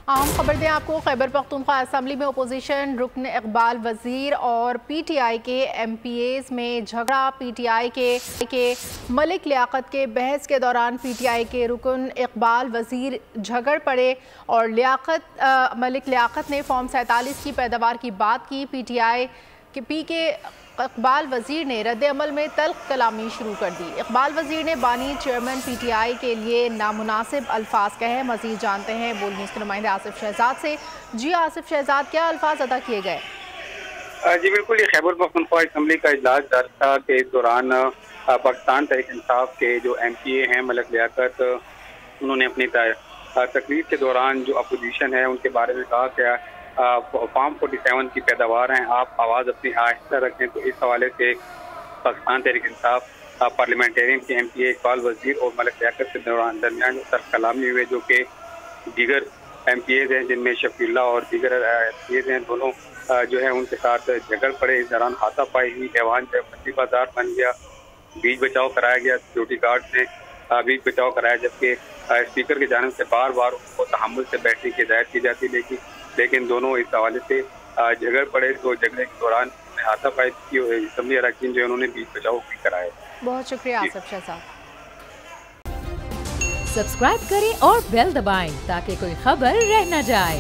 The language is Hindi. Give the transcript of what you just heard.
आम खबर दें आपको। खैबर पख्तूनख्वा असम्बली में अपोजिशन रुकन इकबाल वजीर और पीटीआई के एमपीएस में झगड़ा। पीटीआई के मलिक लियाकत के बहस के दौरान पीटीआई के रुकन इकबाल वजीर झगड़ पड़े और मलिक लियाकत ने फॉर्म 47 की पैदावार की बात की। पीटीआई के इकबाल वजीर ने रद्द अमल में तल्ख कलामी शुरू कर दी। इकबाल वजीर ने बानी चेयरमैन पीटीआई के लिए नामुनासिब अल्फाज कहे। मजीद जानते हैं बोल न्यूज़ के नुमाइंदे आसिफ शहजाद से। जी आसिफ शहजाद, क्या अल्फाज अदा किए गए? जी बिल्कुल, ये खैबर पख्तूनख्वा असम्बली का इजलास जारी था के इस दौरान पाकिस्तान तहरीक इंसाफ के जो MPA हैं मलिक लियाकत, उन्होंने अपनी तकरीर के दौरान जो अपोजिशन है उनके बारे में कहा क्या फॉर्म 47 की पैदावार हैं, आप आवाज़ अपनी आहिस्ता रखें। तो इस हवाले से पाकिस्तान तहरीक इंसाफ पार्लियामेंटेरियन के MPA इकबाल वजीर और मलिक लियाकत के दरमियान तर्क कलामी हुए, जो कि दीगर MPAs हैं जिनमें शफीउल्लाह और दीगर MPAs हैं, दोनों जो है उनके साथ झगड़ पड़े। इस दौरान हाथापाई हुई, ऐवान जो मंडी बाजार बन गया, बीच बचाव कराया गया, सिक्योरिटी गार्ड ने बीच बचाव कराया, जबकि स्पीकर की जानिब से बार बार उनको तहम्मुल से बैठने की हिदायत की जाती, लेकिन दोनों इस हवाले से झगड़ पड़े। तो झगड़े के दौरान हाथापाई की असम्बली अरकान जो है उन्होंने बीच बचाव भी कराया। बहुत शुक्रिया आसिफ शहजाद। सब्सक्राइब करें और बेल दबाएं ताकि कोई खबर रह न जाए।